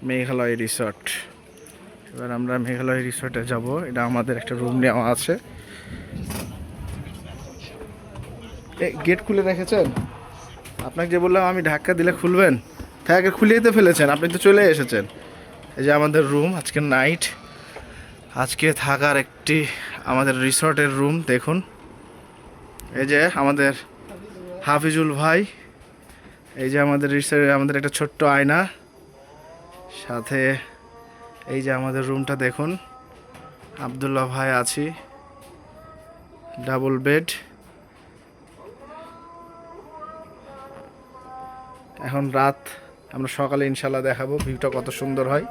Meghalaya resort. এবার আমরা মেঘালয় রিসর্টে যাব। এটা আমাদের একটা রুম নেওয়া আছে। গেট খুলে রেখেছেন? আপনাকে যে বললাম আমি ধাক্কা দিলে খুলবেন, তাকে খুলিয়ে তো ফেলেছেন, আপনি তো চলে এসেছেন। এই যে আমাদের রুম, আজকে নাইট, আজকে থাকার একটি আমাদের রিসর্টের রুম দেখুন। এই যে আমাদের হাফিজুল ভাই, এই যে আমাদের রিসর্টে আমাদের একটা ছোট্ট আয়না, সাথে এই যে আমাদের রুমটা দেখুন। আব্দুল্লাহ ভাই আছি, ডাবল বেড। এখন রাত, আমরা সকালে ইনশাল্লাহ দেখাবো ভিউটা কত সুন্দর হয়।